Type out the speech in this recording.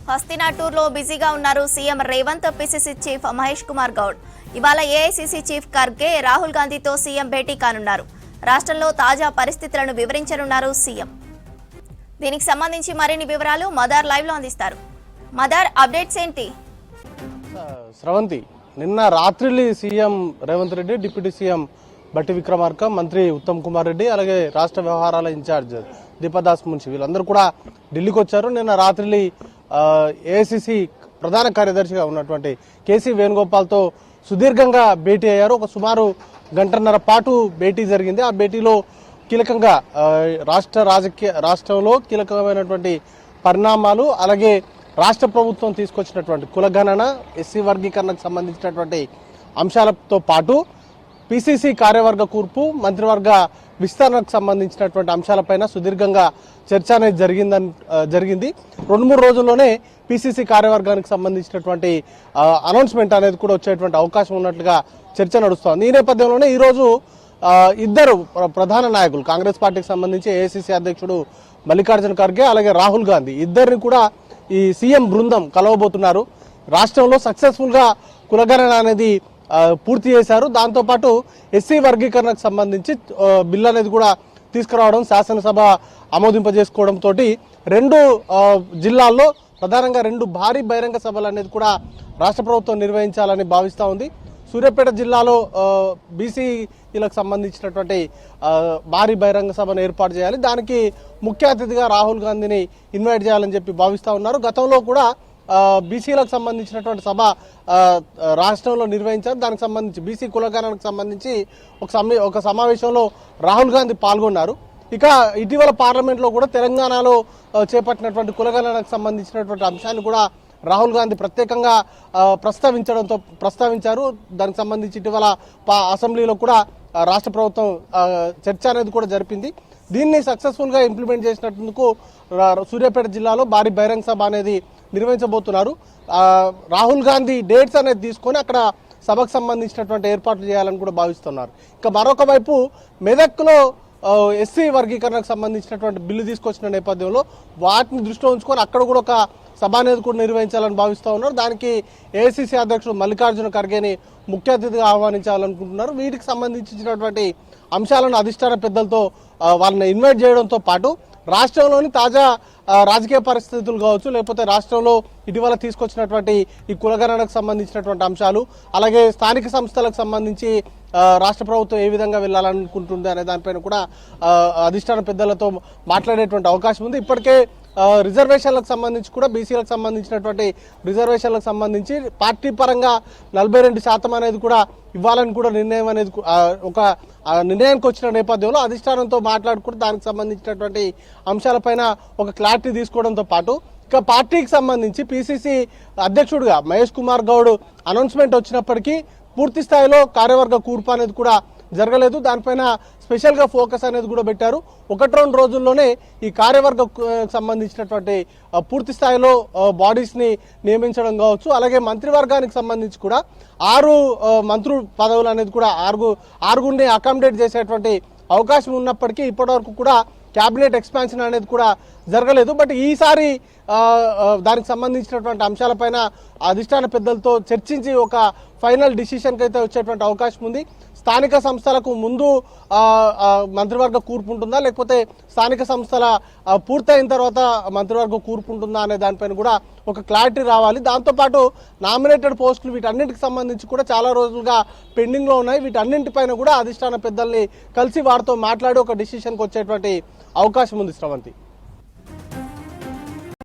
హస్తినాటూర్లో బిజీగా ఉన్నారు CM Revanth. PCC chief Mahesh Kumar Goud ఇవాళ ఏఐసిసి చీఫ్ ఖర్గే రాహుల్ గాంధీతో సీఎం భేటీ కానున్నారు. రాష్ట్రంలో తాజా పరిస్థితులను వివరించనున్నారు సీఎం. దీనికి సంబంధించి మరిన్ని వివరాలు మదార్ లైవ్ లో అందిస్తారు. మదార్, అప్డేట్స్ ఏంటి? స్రవంతి, నిన్న రాత్రి CM Revanth Reddy, deputy CM బట్టి విక్రమార్క, మంత్రి ఉత్తమ్ కుమార్ రెడ్డి, అలాగే రాష్ట్ర వ్యవహారాల ఇన్ఛార్జ్ దీపదాస్ మున్షి వీళ్ళందరూ కూడా ఢిల్లీకి వచ్చారు. నిన్న రాత్రి ఏఐసిసి ప్రధాన కార్యదర్శిగా ఉన్నటువంటి కేసీ వేణుగోపాల్తో సుదీర్ఘంగా భేటీ అయ్యారు. ఒక సుమారు గంటన్నర పాటు భేటీ జరిగింది. ఆ భేటీలో కీలకంగా రాష్ట్రంలో కీలకమైనటువంటి పరిణామాలు, అలాగే రాష్ట్ర ప్రభుత్వం తీసుకొచ్చినటువంటి కులగణన, ఎస్సీ వర్గీకరణకు సంబంధించినటువంటి అంశాలతో పాటు పిసిసి కార్యవర్గ కూర్పు, మంత్రివర్గ విస్తరణకు సంబంధించినటువంటి అంశాలపైన సుదీర్ఘంగా చర్చ అనేది జరిగింది. 2-3 రోజుల్లోనే పిసిసి కార్యవర్గానికి సంబంధించినటువంటి అనౌన్స్మెంట్ అనేది కూడా వచ్చేటువంటి అవకాశం ఉన్నట్లుగా చర్చ నడుస్తోంది. ఈ నేపథ్యంలోనే ఈరోజు ఇద్దరు ప్రధాన నాయకులు, కాంగ్రెస్ పార్టీకి సంబంధించి ఏఐసిసి అధ్యక్షుడు మల్లికార్జున ఖర్గే, అలాగే రాహుల్ గాంధీ ఇద్దరిని కూడా ఈ సీఎం బృందం కలవబోతున్నారు. రాష్ట్రంలో సక్సెస్ఫుల్ గా కులగణన అనేది పూర్తి చేశారు. దాంతోపాటు ఎస్సీ వర్గీకరణకు సంబంధించి బిల్ అనేది కూడా తీసుకురావడం, శాసనసభ ఆమోదింపజేసుకోవడంతో 2 జిల్లాల్లో ప్రధానంగా 2 భారీ బహిరంగ సభలు అనేది కూడా రాష్ట్ర ప్రభుత్వం నిర్వహించాలని భావిస్తూ ఉంది. సూర్యాపేట జిల్లాలో బీసీలకు సంబంధించినటువంటి భారీ బహిరంగ సభను ఏర్పాటు చేయాలి. దానికి ముఖ్య అతిథిగా రాహుల్ గాంధీని ఇన్వైట్ చేయాలని చెప్పి భావిస్తూ ఉన్నారు. గతంలో కూడా బీసీలకు సంబంధించినటువంటి సభ రాష్ట్రంలో నిర్వహించారు. దానికి సంబంధించి బీసీ కులగణనకు సంబంధించి ఒక సమావేశంలో రాహుల్ గాంధీ పాల్గొన్నారు. ఇక ఇటీవల పార్లమెంట్లో కూడా తెలంగాణలో చేపట్టినటువంటి కులగణనకు సంబంధించినటువంటి అంశాన్ని కూడా రాహుల్ గాంధీ ప్రత్యేకంగా ప్రస్తావించారు. దానికి సంబంధించి ఇటీవల అసెంబ్లీలో కూడా రాష్ట్ర ప్రభుత్వం చర్చ అనేది కూడా జరిపింది. దీన్ని సక్సెస్ఫుల్ గా ఇంప్లిమెంట్ చేసినందుకు సూర్యాపేట జిల్లాలో భారీ బహిరంగ సభ అనేది నిర్వహించబోతున్నారు. రాహుల్ గాంధీ డేట్స్ అనేది తీసుకొని అక్కడ సభకు సంబంధించినటువంటి ఏర్పాట్లు చేయాలని కూడా భావిస్తున్నారు. ఇక మరొక వైపు మెదక్లో ఎస్సీ వర్గీకరణకు సంబంధించినటువంటి బిల్లు తీసుకొచ్చిన నేపథ్యంలో వాటిని దృష్టిలో ఉంచుకొని అక్కడ కూడా ఒక సభ అనేది కూడా నిర్వహించాలని భావిస్తూ ఉన్నారు. దానికి ఏఐసిసి అధ్యక్షుడు మల్లికార్జున ఖర్గేని ముఖ్య అతిథిగా ఆహ్వానించాలనుకుంటున్నారు. వీటికి సంబంధించినటువంటి అంశాలను అధిష్టాన పెద్దలతో వాళ్ళని ఇన్వైట్ చేయడంతో పాటు రాష్ట్రంలోని తాజా రాజకీయ పరిస్థితులు కావచ్చు, లేకపోతే రాష్ట్రంలో ఇటీవల తీసుకొచ్చినటువంటి ఈ కులగణనకు సంబంధించినటువంటి అంశాలు, అలాగే స్థానిక సంస్థలకు సంబంధించి రాష్ట్ర ప్రభుత్వం ఏ విధంగా వెళ్ళాలనుకుంటుంది అనే దానిపైన కూడా అధిష్టాన పెద్దలతో మాట్లాడేటువంటి అవకాశం ఉంది. ఇప్పటికే రిజర్వేషన్లకు సంబంధించి కూడా బీసీలకు సంబంధించినటువంటి రిజర్వేషన్లకు సంబంధించి పార్టీ పరంగా 42% అనేది కూడా ఇవ్వాలని కూడా నిర్ణయం అనేది ఒక నిర్ణయానికి వచ్చిన నేపథ్యంలో అధిష్టానంతో మాట్లాడుకుంటూ దానికి సంబంధించినటువంటి అంశాలపైన ఒక క్లారిటీ తీసుకోవడంతో పాటు ఇక పార్టీకి సంబంధించి పిసిసి అధ్యక్షుడిగా మహేష్ కుమార్ గౌడ్ అనౌన్స్మెంట్ వచ్చినప్పటికీ పూర్తి స్థాయిలో కార్యవర్గ కూర్పు అనేది కూడా జరగలేదు. దానిపైన స్పెషల్ గా ఫోకస్ అనేది కూడా పెట్టారు. 1-2 రోజుల్లోనే ఈ కార్యవర్గ సంబంధించినటువంటి పూర్తి స్థాయిలో బాడీస్ ని నియమించడం కావచ్చు, అలాగే మంత్రివర్గానికి సంబంధించి కూడా 6 మంత్రుల పదవులు అనేది కూడా 6గురిని అకామిడేట్ చేసేటువంటి అవకాశం ఉన్నప్పటికీ ఇప్పటివరకు కూడా క్యాబినెట్ ఎక్స్పాన్షన్ అనేది కూడా జరగలేదు. బట్ ఈసారి దానికి సంబంధించినటువంటి అంశాలపైన అధిష్టాన పెద్దలతో చర్చించి ఒక ఫైనల్ డిసిషన్కి అయితే వచ్చేటువంటి అవకాశం ఉంది. స్థానిక సంస్థలకు ముందు మంత్రివర్గ కూర్పు ఉంటుందా, లేకపోతే స్థానిక సంస్థల పూర్తయిన తర్వాత మంత్రివర్గ కూర్పు ఉంటుందా అనే దానిపైన కూడా ఒక క్లారిటీ రావాలి. దాంతోపాటు నామినేటెడ్ పోస్టులు వీటన్నిటికి సంబంధించి కూడా చాలా రోజులుగా పెండింగ్లో ఉన్నాయి. వీటన్నింటిపైన కూడా అధిష్టాన పెద్దల్ని కలిసి వారితో మాట్లాడి ఒక డిసిషన్కి వచ్చేటువంటి అవకాశం ఉంది. శ్రవంతి.